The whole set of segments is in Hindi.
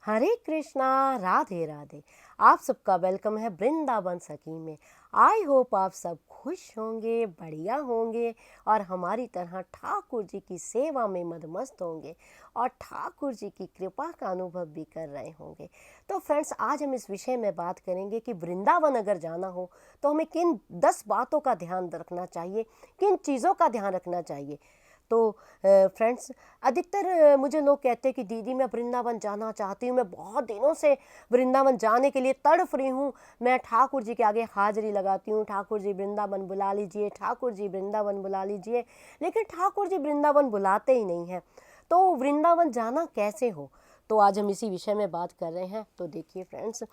हरे कृष्णा, राधे राधे। आप सबका वेलकम है वृंदावन सखी में। आई होप आप सब खुश होंगे, बढ़िया होंगे और हमारी तरह ठाकुर जी की सेवा में मदमस्त होंगे और ठाकुर जी की कृपा का अनुभव भी कर रहे होंगे। तो फ्रेंड्स, आज हम इस विषय में बात करेंगे कि वृंदावन अगर जाना हो तो हमें किन 10 बातों का ध्यान रखना चाहिए, किन चीज़ों का ध्यान रखना चाहिए। तो फ्रेंड्स, अधिकतर मुझे लोग कहते हैं कि दीदी मैं वृंदावन जाना चाहती हूँ, मैं बहुत दिनों से वृंदावन जाने के लिए तड़फ रही हूँ। मैं ठाकुर जी के आगे हाजिरी लगाती हूँ, ठाकुर जी वृंदावन बुला लीजिए, ठाकुर जी वृंदावन बुला लीजिए, लेकिन ठाकुर जी वृंदावन बुलाते ही नहीं हैं। तो वृंदावन जाना कैसे हो, तो आज हम इसी विषय में बात कर रहे हैं। तो देखिए फ्रेंड्स,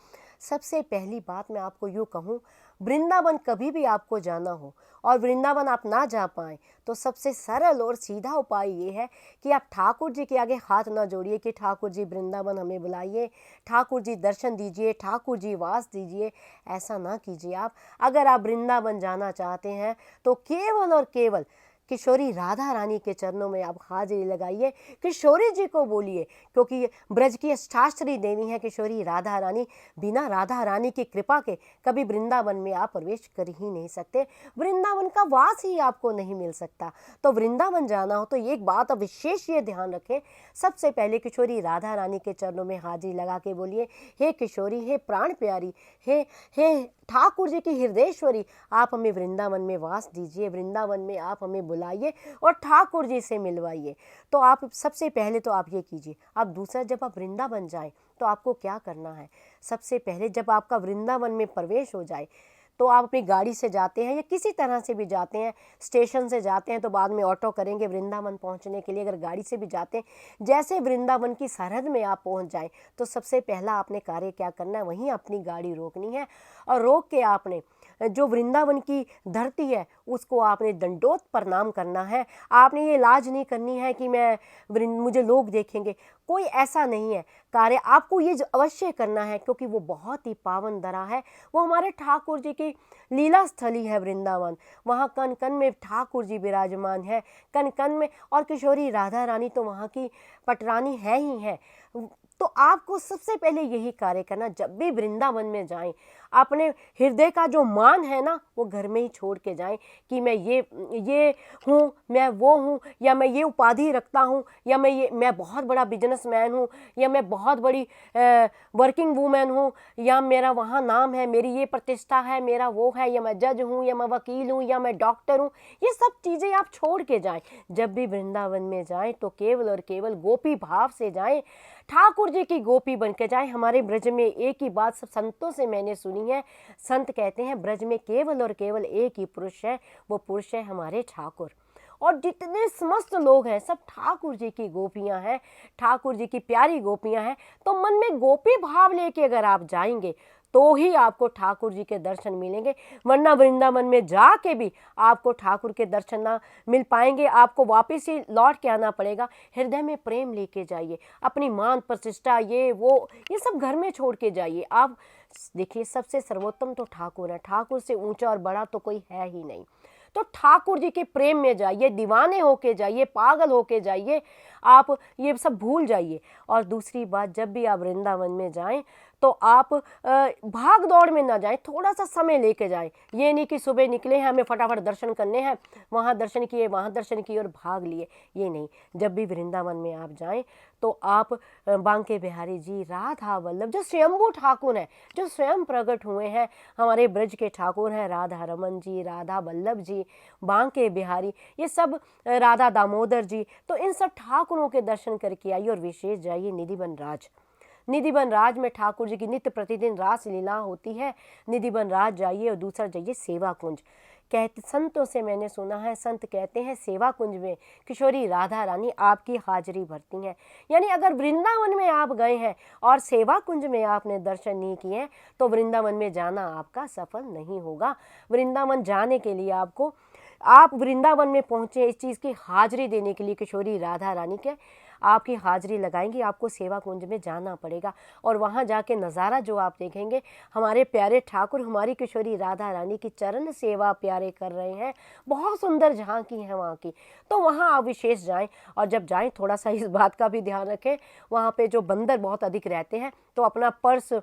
सबसे पहली बात मैं आपको यूँ कहूँ, वृंदावन कभी भी आपको जाना हो और वृंदावन आप ना जा पाएँ तो सबसे सरल और सीधा उपाय ये है कि आप ठाकुर जी के आगे हाथ ना जोड़िए कि ठाकुर जी वृंदावन हमें बुलाइए, ठाकुर जी दर्शन दीजिए, ठाकुर जी वास दीजिए। ऐसा ना कीजिए। आप अगर आप वृंदावन जाना चाहते हैं तो केवल और केवल किशोरी राधा रानी के चरणों में आप हाजिरी लगाइए, किशोरी जी को बोलिए, क्योंकि ब्रज की अष्टाक्षरी देवी है किशोरी राधा रानी। बिना राधा रानी की कृपा के कभी वृंदावन में आप प्रवेश कर ही नहीं सकते, वृंदावन का वास ही आपको नहीं मिल सकता। तो वृंदावन जाना हो तो एक बात अब विशेष ये ध्यान रखें, सबसे पहले किशोरी राधा रानी के चरणों में हाजिरी लगा के बोलिए, हे किशोरी, हे प्राण प्यारी, हे ठाकुर जी की हृदयेश्वरी, आप हमें वृंदावन में वास दीजिए, वृंदावन में आप हमें बुलाइए और ठाकुर जी से मिलवाइए। तो आप सबसे पहले तो आप ये कीजिए। अब दूसरा, जब आप वृंदावन जाएं तो आपको क्या करना है। सबसे पहले जब आपका वृंदावन में प्रवेश हो जाए तो आप अपनी गाड़ी से जाते हैं या किसी तरह से भी जाते हैं, स्टेशन से जाते हैं तो बाद में ऑटो करेंगे वृंदावन पहुंचने के लिए। अगर गाड़ी से भी जाते हैं, जैसे वृंदावन की सरहद में आप पहुंच जाएं तो सबसे पहला आपने कार्य क्या करना है, वहीं अपनी गाड़ी रोकनी है और रोक के आपने जो वृंदावन की धरती है उसको आपने दंडोत प्रणाम करना है। आपने ये लाज नहीं करनी है कि मुझे लोग देखेंगे, कोई ऐसा नहीं है। कार्य आपको ये अवश्य करना है क्योंकि वो बहुत ही पावन धरा है, वो हमारे ठाकुर जी की लीला स्थली है वृंदावन। वहाँ कन कन में ठाकुर जी विराजमान है, कन कन में, और किशोरी राधा रानी तो वहाँ की पटरानी है ही है। तो आपको सबसे पहले यही कार्य करना, जब भी वृंदावन में जाएं अपने हृदय का जो मान है ना वो घर में ही छोड़ के जाएं कि मैं ये हूँ, मैं वो हूँ, या मैं ये उपाधि रखता हूँ, या मैं बहुत बड़ा बिजनेसमैन हूँ, या मैं बहुत बड़ी वर्किंग वूमेन हूँ, या मेरा वहाँ नाम है, मेरी ये प्रतिष्ठा है, मेरा वो है, या मैं जज हूँ, या मैं वकील हूँ, या मैं डॉक्टर हूँ। ये सब चीज़ें आप छोड़ के जाएं। जब भी वृंदावन में जाएं तो केवल और केवल गोपी भाव से जाएं, ठाकुर जी की गोपी बन के जाए। हमारे ब्रज में एक ही बात सब संतों से मैंने सुनी है, संत कहते हैं ब्रज में केवल और केवल एक ही पुरुष है, वो पुरुष है हमारे ठाकुर। और जितने समस्त लोग हैं सब ठाकुर जी की गोपियां हैं, ठाकुर जी की प्यारी गोपियां हैं। तो मन में गोपी भाव लेके अगर आप जाएंगे तो ही आपको ठाकुर जी के दर्शन मिलेंगे, वरना वृंदावन में जाके भी आपको ठाकुर के दर्शन ना मिल पाएंगे, आपको वापस ही लौट के आना पड़ेगा। हृदय में प्रेम लेके जाइए, अपनी मान प्रतिष्ठा ये सब घर में छोड़ के जाइए। आप देखिए, सबसे सर्वोत्तम तो ठाकुर है, ठाकुर से ऊंचा और बड़ा तो कोई है ही नहीं। तो ठाकुर जी के प्रेम में जाइए, दीवाने होके जाइए, पागल होके जाइए, आप ये सब भूल जाइए। और दूसरी बात, जब भी आप वृंदावन में जाएं तो आप भाग दौड़ में ना जाएं, थोड़ा सा समय लेके जाएं। ये नहीं कि सुबह निकले हैं, हमें फटाफट दर्शन करने हैं, वहाँ दर्शन किए, वहाँ दर्शन किए और भाग लिए, ये नहीं। जब भी वृंदावन में आप जाएं तो आप बांके बिहारी जी, राधा वल्लभ, जो स्वयंभू ठाकुर हैं, जो स्वयं प्रकट हुए हैं, हमारे ब्रज के ठाकुर हैं, राधा रमन जी, राधा वल्लभ जी, बांके बिहारी, ये सब, राधा दामोदर जी, तो इन सब ठाकुरों के दर्शन करके आइए। और विशेष जाइए निधिवन राज। निधिवन राज में ठाकुर जी की नित्य प्रतिदिन रास लीला होती है, निधिवन राज जाइए। और दूसरा जाइए सेवा कुंज। कहते संतों से मैंने सुना है, संत कहते हैं सेवा कुंज में किशोरी राधा रानी आपकी हाजिरी भरती हैं। यानी अगर वृंदावन में आप गए हैं और सेवा कुंज में आपने दर्शन नहीं किए हैं तो वृंदावन में जाना आपका सफल नहीं होगा। वृंदावन जाने के लिए आप वृंदावन में पहुंचे इस चीज़ की हाजिरी देने के लिए किशोरी राधा रानी के, आपकी हाजिरी लगाएंगी, आपको सेवा कुंज में जाना पड़ेगा और वहाँ जाके नज़ारा जो आप देखेंगे, हमारे प्यारे ठाकुर हमारी किशोरी राधा रानी की चरण सेवा प्यारे कर रहे हैं, बहुत सुंदर झांकी है वहाँ की। तो वहाँ आप विशेष जाएं, और जब जाएं थोड़ा सा इस बात का भी ध्यान रखें, वहाँ पे जो बंदर बहुत अधिक रहते हैं, तो अपना पर्स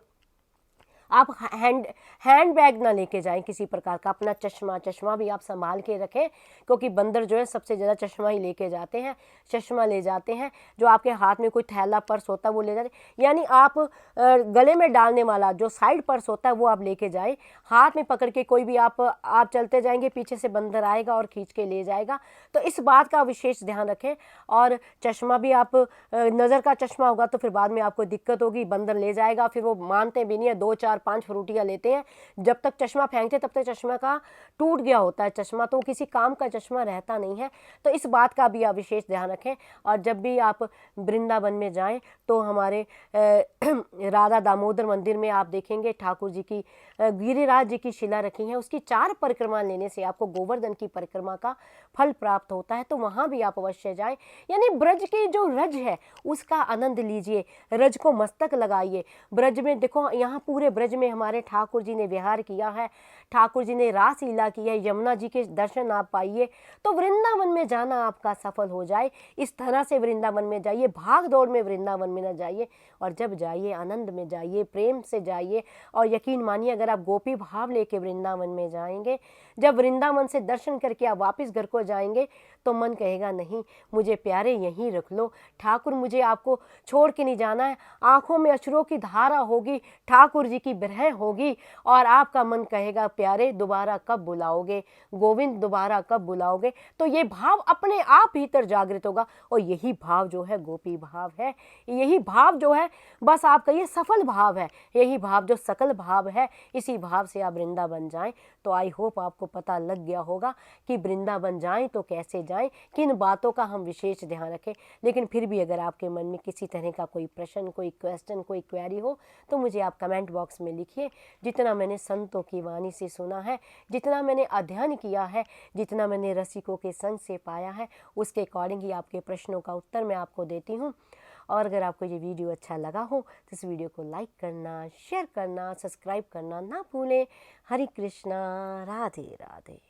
आप हैंड बैग ना लेके जाएं किसी प्रकार का, अपना चश्मा भी आप संभाल के रखें, क्योंकि बंदर जो है सबसे ज़्यादा चश्मा ही लेके जाते हैं, चश्मा ले जाते हैं। जो आपके हाथ में कोई थैला पर्स होता है वो ले जाते, यानी आप गले में डालने वाला जो साइड पर्स होता है वो आप लेके जाएं, हाथ में पकड़ के कोई भी आप चलते जाएंगे, पीछे से बंदर आएगा और खींच के ले जाएगा, तो इस बात का विशेष ध्यान रखें। और चश्मा भी आप नज़र का चश्मा होगा तो फिर बाद में आपको दिक्कत होगी, बंदर ले जाएगा, फिर वो मानते भी नहीं है, 2 4 5 फ्रूटियाँ लेते हैं, जब तक चश्मा फेंकते तब तक चश्मा का टूट गया होता है चश्मा, तो किसी काम का चश्मा रहता नहीं है। तो इस बात का भी आप विशेष ध्यान रखें। और जब भी आप वृंदावन में जाएं तो हमारे राधा दामोदर मंदिर में आप देखेंगे ठाकुर जी की गिरिराज जी की शिला रखी है, उसकी 4 परिक्रमा लेने से आपको गोवर्धन की परिक्रमा का फल प्राप्त होता है, तो वहाँ भी आप अवश्य जाएं। यानी ब्रज की जो रज है उसका आनंद लीजिए, रज को मस्तक लगाइए। ब्रज में देखो, यहाँ पूरे ब्रज में हमारे ठाकुर जी ने विहार किया है, ठाकुर जी ने रास लीला की है, यमुना जी के दर्शन आप पाइए, तो वृंदावन में जाना आपका सफल हो जाए। इस तरह से वृंदावन में जाइए, भाग दौड़ में वृंदावन में न जाइए, और जब जाइए आनंद में जाइए, प्रेम से जाइए। और यकीन मानिए, अगर आप गोपी भाव लेके वृंदावन में जाएंगे, जब वृंदावन से दर्शन करके आप वापस घर को जाएंगे, तो मन कहेगा नहीं, मुझे प्यारे यहीं रख लो ठाकुर, मुझे आपको छोड़ के नहीं जाना है। आंखों में अश्रुओं की धारा होगी, ठाकुर जी की बिरह होगी, और आपका मन कहेगा प्यारे दोबारा कब बुलाओगे, गोविंद दोबारा कब बुलाओगे। तो ये भाव अपने आप भीतर जागृत होगा, और यही भाव जो है गोपी भाव है, यही भाव जो है बस आप कहिए सफल भाव है, यही भाव जो सकल भाव है। इसी भाव से आप वृंदावन जाएं। तो आई होप आपको पता लग गया होगा कि वृंदावन जाएं तो कैसे जाएं, किन बातों का हम विशेष ध्यान रखें। लेकिन फिर भी अगर आपके मन में किसी तरह का कोई प्रश्न, कोई क्वेश्चन, कोई क्वेरी हो, तो मुझे आप कमेंट बॉक्स में लिखिए। जितना मैंने संतों की वाणी से सुना है, जितना मैंने अध्ययन किया है, जितना मैंने रसिकों के संग से पाया है, उसके अकॉर्डिंग ही आपके प्रश्नों का उत्तर मैं आपको देती हूँ। और अगर आपको ये वीडियो अच्छा लगा हो तो इस वीडियो को लाइक करना, शेयर करना, सब्सक्राइब करना ना भूलें। हरे कृष्णा, राधे राधे।